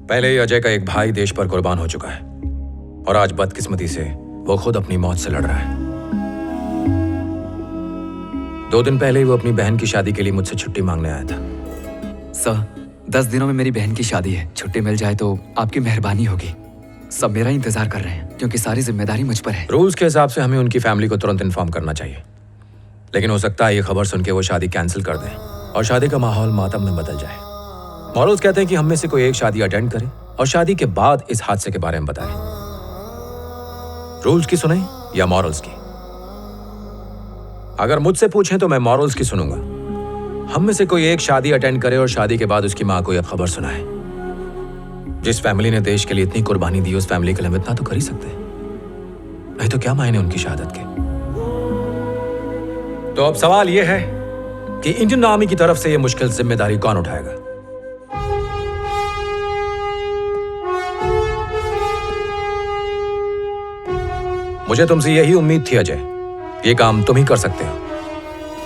पहले ही अजय का एक भाई देश पर कुर्बान हो चुका है और आज बदकिस्मती से वो खुद अपनी मौत से लड़ रहा है। 2 दिन पहले ही वो अपनी बहन की शादी के लिए मुझसे छुट्टी मांगने आया था। सर, 10 दिनों में मेरी बहन की शादी है। छुट्टी मिल जाए तो आपकी मेहरबानी होगी। सब मेरा इंतजार कर रहे हैं क्योंकि सारी जिम्मेदारी मुझ पर है। रूल्स के हिसाब से हमें उनकी फैमिली को तुरंत इन्फॉर्म करना चाहिए, लेकिन हो सकता है ये खबर सुन के वो शादी कैंसिल कर दें और शादी का माहौल मातम में बदल जाए। मॉरल्स कहते हैं कि हम में से कोई एक शादी अटेंड करे और शादी के बाद इस हादसे के बारे में बताए। रूल्स की सुने या मॉरल्स की? अगर मुझसे पूछें तो मैं मॉरल्स की सुनूंगा। हम में से कोई एक शादी अटेंड करे और शादी के बाद उसकी मां को यह खबर सुनाए। जिस फैमिली ने देश के लिए इतनी कुर्बानी दी, उस फैमिली के लिए हम इतना तो कर ही सकते हैं, नहीं तो क्या मायने उनकी शहादत के। तो अब सवाल यह है कि इंडियन आर्मी की तरफ से यह मुश्किल जिम्मेदारी कौन उठाएगा? मुझे तुमसे यही उम्मीद थी अजय, ये काम तुम ही कर सकते हो।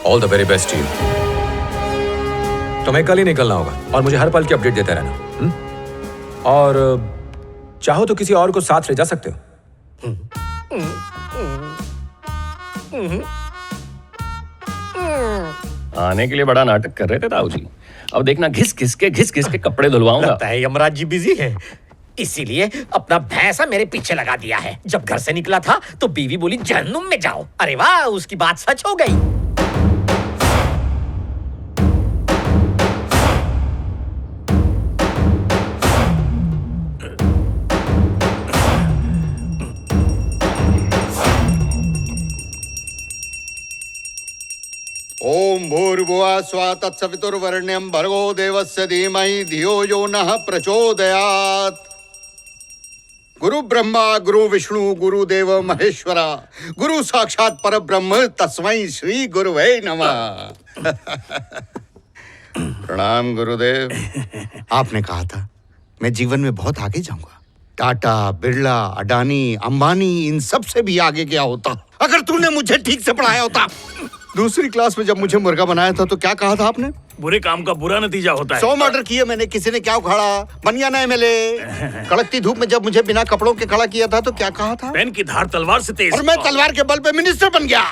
All the very best to you. तुम्हें कल ही निकलना होगा और मुझे हर पल की अपडेट देते रहना। और चाहो तो किसी और को साथ ले जा सकते हो। आने के लिए बड़ा नाटक कर रहे थे ताऊ जी। अब देखना घिस घिस के कपड़े धुलवाऊंगा। लगता है यमराज जी बिजी है, इसीलिए अपना भैंसा मेरे पीछे लगा दिया है। जब घर से निकला था तो बीवी बोली जहन्नुम में जाओ। अरे वाह, उसकी बात सच हो गई। ओम भूर्भुवः स्वः तत्सवितुर्वरेण्यं भर्गो देवस्य धीमहि धियो यो नः प्रचोदयात्। गुरु ब्रह्मा गुरु विष्णु गुरुदेव महेश्वरा गुरु साक्षात परब्रह्म तस्मै श्री गुरुवे नमः। प्रणाम गुरुदेव। आपने कहा था मैं जीवन में बहुत आगे जाऊंगा। टाटा, बिरला, अडानी, अंबानी, इन सब से भी आगे गया होता अगर तूने मुझे ठीक से पढ़ाया होता। दूसरी क्लास में जब मुझे मुर्गा बनाया था तो क्या कहा था आपने? बुरे काम का बुरा नतीजा होता है। 100 मर्डर किए मैंने, किसी ने क्या उखाड़ा? बनियाना एमएलए। कड़कती धूप में जब मुझे बिना कपड़ों के खड़ा किया था तो क्या कहा था? पेन की धार तलवार से तेज। और मैं तलवार के बल पे मिनिस्टर बन गया।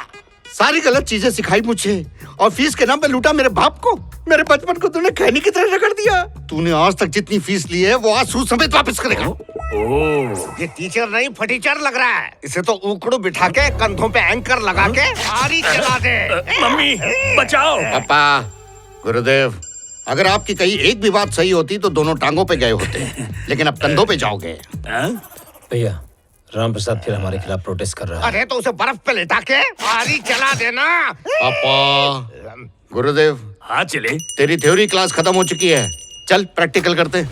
सारी गलत चीजें सिखाई मुझे और फीस के नाम पे लूटा मेरे बाप को। मेरे बचपन को तूने खैनी की तरह रगड़ दिया। तूने आज तक जितनी फीस ली है वो आज सूद समेत वापस करेगा। ये टीचर नहीं फटीचर लग रहा है। इसे तो उकड़ू बिठा के कंधों पे एंकर लगा के आरी चला दे। मम्मी बचाओ। पापा, गुरुदेव, अगर आपकी कहीं एक भी बात सही होती तो दोनों टांगों पे गए होते, लेकिन अब कंधों पे जाओगे। भैया, राम प्रसाद फिर हमारे खिलाफ प्रोटेस्ट कर रहा है। अरे तो उसे बर्फ पे लेटा के आरी चला देना। पापा, गुरुदेव, हाँ चले। तेरी थ्योरी क्लास खत्म हो चुकी है, चल प्रैक्टिकल करते।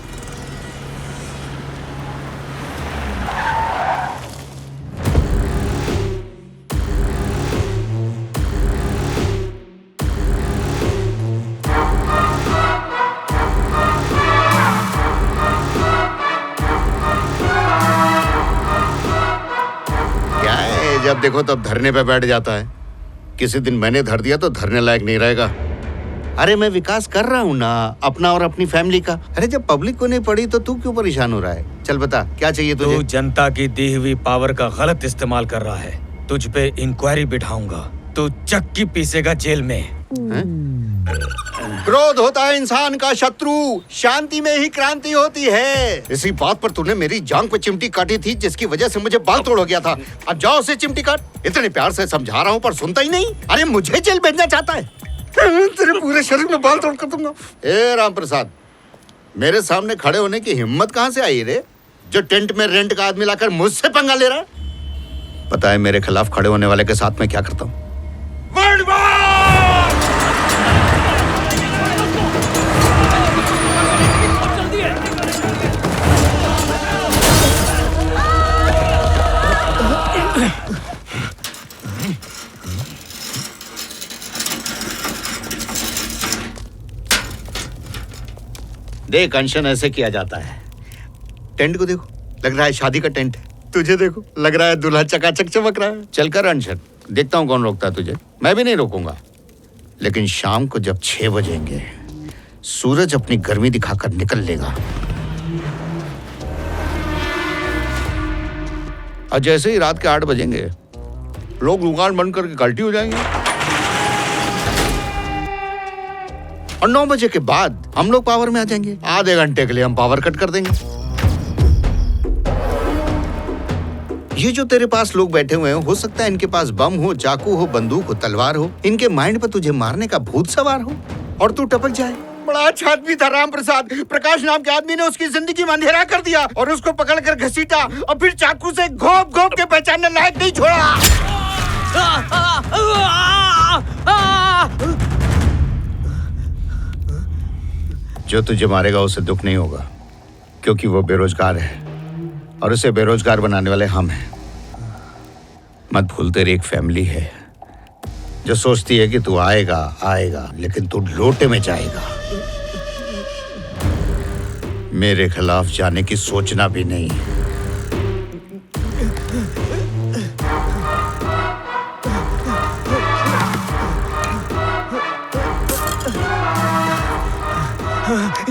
क्या है, जब देखो तब धरने पे बैठ जाता है। किसी दिन मैंने धर दिया तो धरने लायक नहीं रहेगा। अरे मैं विकास कर रहा हूँ ना, अपना और अपनी फैमिली का। अरे जब पब्लिक को नहीं पड़ी तो तू क्यों परेशान हो रहा है? चल बता क्या चाहिए तुझे? तू जनता की दी हुई पावर का गलत इस्तेमाल कर रहा है। तुझ पे इंक्वायरी बिठाऊंगा। तू चक्की पीसेगा जेल में। क्रोध होता है इंसान का शत्रु, शांति में ही क्रांति होती है। इसी बात पर तूने मेरी जांग पे चिमटी काटी थी जिसकी वजह से मुझे बाल तोड़ हो गया था। अब जाओ उसे चिमटी काट। इतने प्यार से समझा रहा हूँ पर सुनता ही नहीं। अरे मुझे जेल भेजना चाहता है। तेरे पूरे शरीर में बाल तोड़ कर दूंगा। ए राम प्रसाद, मेरे सामने खड़े होने की हिम्मत कहाँ से आई रे? जो टेंट में रेंट का आदमी लाकर मुझसे पंगा ले रहा है। पता है मेरे खिलाफ खड़े होने वाले के साथ मैं क्या करता हूँ? देख अंशन, ऐसे किया जाता है। टेंट को देखो, लग रहा है शादी का टेंट है। तुझे देखो, लग रहा है दूल्हा चकाचक चमक रहा है। चल कर अंशन, देखता हूँ कौन रोकता है तुझे। मैं भी नहीं रोकूंगा, लेकिन शाम को जब 6 बजेंगे सूरज अपनी गर्मी दिखाकर निकल लेगा। और जैसे ही रात के 8 बजेंगे लोग दुकान बंद करके कल्टी हो जाएंगे और 9 बजे के बाद हम लोग पावर में आ जाएंगे। आधे घंटे के लिए हम पावर कट कर देंगे। ये जो तेरे पास लोग बैठे हुए हैं, हो सकता है इनके पास बम हो, चाकू हो, बंदूक हो, तलवार हो, इनके माइंड पर तुझे मारने का भूत सवार हो और तू टपक जाए। बड़ा अच्छा आदमी था राम प्रसाद। प्रकाश नाम के आदमी ने उसकी जिंदगी में अंधेरा कर दिया और उसको पकड़कर घसीटा और फिर चाकू से घोप घोप के पहचानने लायक नहीं छोड़ा। जो तुझे मारेगा उसे दुख नहीं होगा, क्योंकि वो बेरोजगार है और उसे बेरोजगार बनाने वाले हम हैं। मत भूल, तेरी एक फैमिली है जो सोचती है कि तू आएगा आएगा, लेकिन तू लोटे में जाएगा। मेरे खिलाफ जाने की सोचना भी नहीं।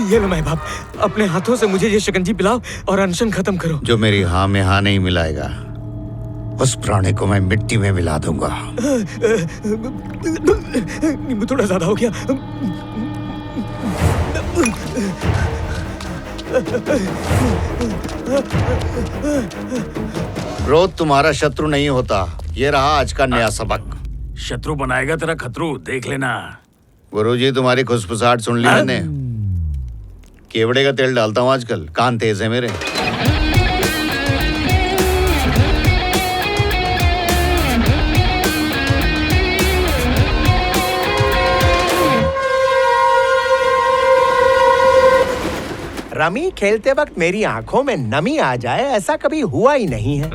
ये लो माँ बाप, अपने हाथों से मुझे ये शिकंजी पिलाओ और अनशन खत्म करो। जो मेरी हाँ में हाँ नहीं मिलाएगा, उस प्राणी को मैं मिट्टी में मिला दूंगा। नींबू थोड़ा ज्यादा हो गया। क्रोध तुम्हारा शत्रु नहीं होता। ये रहा आज का नया सबक। शत्रु बनाएगा तेरा खतरू, देख लेना। गुरुजी, तुम्हारी खुसफुसाहट सुन ली मैंने। केवड़े का तेल डालता हूँ आजकल, कान तेज है मेरे। रमी खेलते वक्त मेरी आंखों में नमी आ जाए, ऐसा कभी हुआ ही नहीं है।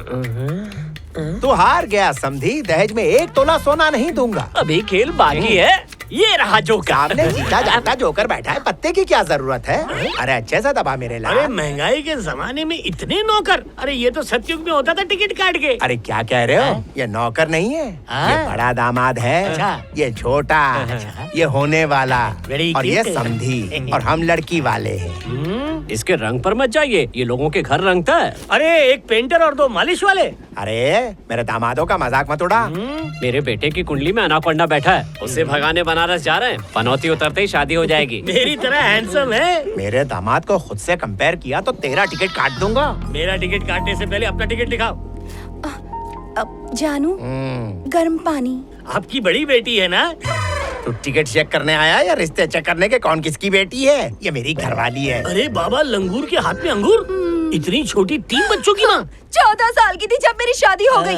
तू हार गया समधी, दहेज में 1 तोला सोना नहीं दूंगा। अभी खेल बाकी है। ये रहा जोकर। सामने जीता जाता जोकर बैठा है, पत्ते की क्या जरूरत है? अरे अच्छे से दबा मेरे लाल। अरे महंगाई के जमाने में इतने नौकर, अरे ये तो सतयुग में होता था टिकट काट के। अरे क्या कह रहे हो? ये नौकर नहीं है, ये बड़ा दामाद है। अच्छा। ये छोटा, ये होने वाला Very और ये cute। समधी और हम लड़की वाले हैं। इसके रंग पर मत जाइए, ये लोगों के घर रंगता है। अरे एक पेंटर और 2 मालिश वाले। अरे मेरे दामादों का मजाक मत उड़ा। मेरे बेटे की कुंडली में अनाकोंडा बैठा है, उसे भगाने बनारस जा रहे हैं। पनौती उतरते ही शादी हो जाएगी। मेरी तरह हैंडसम है। मेरे दामाद को खुद से कंपेयर किया तो तेरा टिकट काट दूंगा। मेरा टिकट काटने से पहले अपना टिकट दिखाओ। अब जानू, गर्म पानी। आपकी बड़ी बेटी है ना? तू टिकट चेक करने आया या रिश्ते चेक करने के कौन किसकी बेटी है? ये मेरी घरवाली है। अरे बाबा, लंगूर के हाथ में अंगूर। इतनी छोटी 3 बच्चों की माँ। 14 साल की थी जब मेरी शादी हो गई।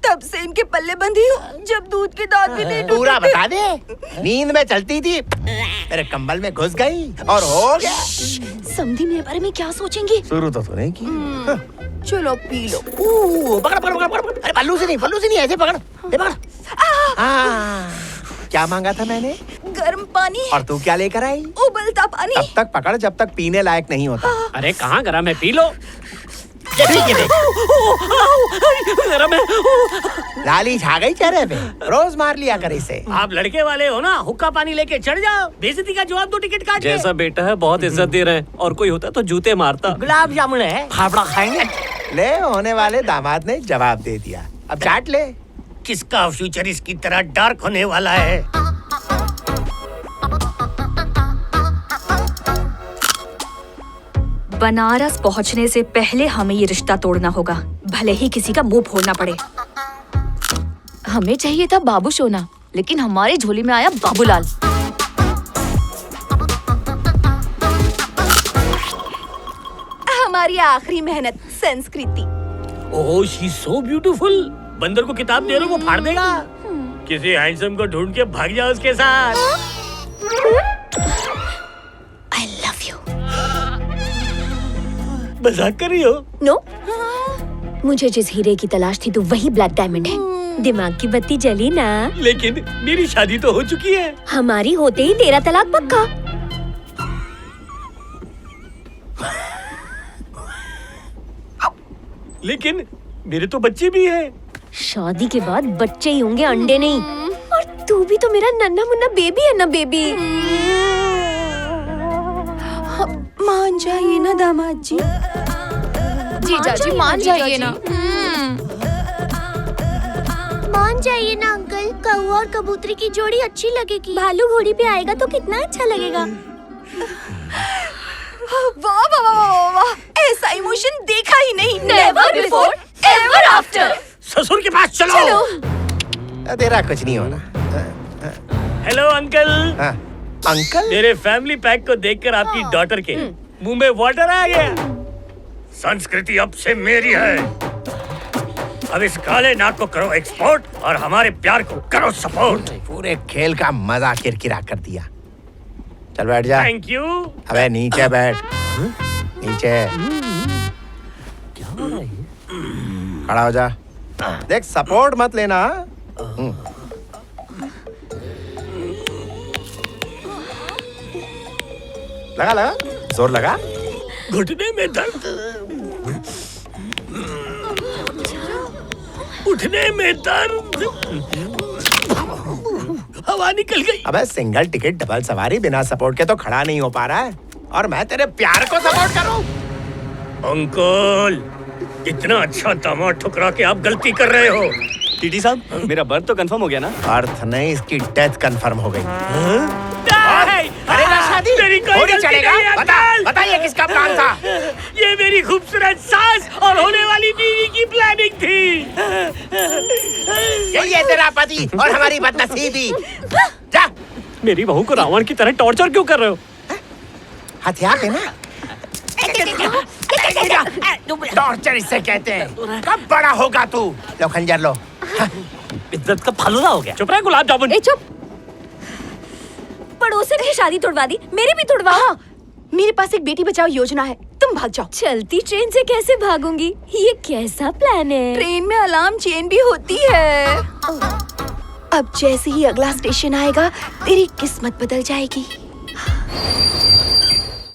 तब से इनके पल्ले बंधी हूँ, जब दूध के दांत भी नहीं पूरा टूटे थे। बता दे। नींद में चलती थी, मेरे कंबल में घुस गई और हो गया। समधी मेरे बारे में क्या सोचेंगी? शुरू तो तूने की। चलो पी लो। पकड़ पकड़ पकड़ पकड़। अरे पल्लू से नहीं ऐसे पकड़। ये पकड़। क्या मांगा था मैंने? गर्म पानी। और तू क्या लेकर आई? उबलता पानी। तब तक पकड़ जब तक पीने लायक नहीं होता। अरे कहाँ गरम है, पी लो। ये देख। गरम है। लाली छा गई चेहरे पे। रोज मार लिया कर इसे। आप लड़के वाले हो ना, हुक्का पानी लेके चढ़ जाओ। बेइज्जती का जवाब दो टिकट काट के। जैसा बेटा है बहुत इज्जत दे रहे हैं, और कोई होता तो जूते मारता। गुलाब जामुन है, फाफड़ा खाएंगे। ले, होने वाले दामाद ने जवाब दे दिया। अब चाट ले। किसका फ्यूचर इसकी तरह डार्क होने वाला है? बनारस पहुंचने से पहले हमें ये रिश्ता तोड़ना होगा, भले ही किसी का मुंह फोड़ना पड़े। हमें चाहिए था बाबू सोना, लेकिन हमारी झोली में आया बाबूलाल। हमारी आखिरी मेहनत संस्कृति। ओह, शी सो ब्यूटीफुल। बंदर को किताब दे रहे हो, वो फाड़ देगा। किसी हैंडसम को ढूंढ के भाग जाओ उसके साथ। I love you। मजाक कर रही हो? नो, मुझे जिस हीरे की तलाश थी तो वही ब्लैक डायमंड है। दिमाग की बत्ती जली ना। लेकिन मेरी शादी तो हो चुकी है। हमारी होते ही तेरा तलाक पक्का। लेकिन मेरे तो बच्चे भी हैं। शादी के बाद बच्चे ही होंगे, अंडे नहीं। और तू भी तो मेरा नन्हा मुन्ना बेबी है ना बेबी। मान जाइए ना दामाद जी। जीजाजी मान जाइए ना। मान जाइए ना अंकल, कौवा और कबूतरी की जोड़ी अच्छी लगेगी। भालू घोड़ी पे आएगा तो कितना अच्छा लगेगा। वाह वाह वाह वाह वाह, ऐसा इमोशन देखा ही नहीं। Never before ever after. ससुर के पास चलो। चलो। तेरा कुछ नहीं होना। Hello uncle. हाँ, अंकल मेरे फैमिली पैक को देखकर आपकी डॉटर के मुंह में वाटर आ गया। संस्कृति अब से मेरी है। अब इस काले नाग को करो एक्सपोर्ट और हमारे प्यार को करो सपोर्ट। पूरे खेल का मजा किरकिरा कर दिया। चल बैठ जा। Thank you. अबे नीचे बैठ। नीचे खड़ा हो जा। देख सपोर्ट मत लेना। लगा लगा, जोर लगा। घुटने में दर्द, उठने में दर्द, हवा निकल गई। अबे सिंगल टिकट डबल सवारी बिना सपोर्ट के तो खड़ा नहीं हो पा रहा है, और मैं तेरे प्यार को सपोर्ट करूं। अंकल, इतना अच्छा दामाद ठुकरा के आप गलती कर रहे हो। टीटी साहब, मेरा बर्थ तो कंफर्म हो गया ना? अर्थ नहीं, इसकी डेथ कंफर्म हो गई। अरे शादी मेरी कोई गलती चलेगा? नहीं है, बता, अंकल। बता ये किसका प्लान था? ये मेरी खूबसूरत सास और होने वाली बीवी की प्लानिंग थी। यही है तेरा पति और हमारी बदनसीबी। जा। मेरी बहू को रावण की तरह टॉर्चर क्यों कर रहे हो? हथियार देना। टॉर्चर इसे कहते हैं। कब बड़ा होगा तू? लो खंजर लो। इज्जत का फालूदा हो गया। चुप रहे गुलाब जामुन। ए चुप। पड़ोसन की शादी तोड़वा दी, मेरी भी तोड़वा। हाँ, मेरे पास एक बेटी बचाओ योजना है, तुम भाग जाओ। चलती ट्रेन से कैसे भागूंगी? ये कैसा प्लान है? ट्रेन में अलार्म चेन भी होती है। अब जैसे ही अगला स्टेशन आएगा, तेरी किस्मत बदल जाएगी।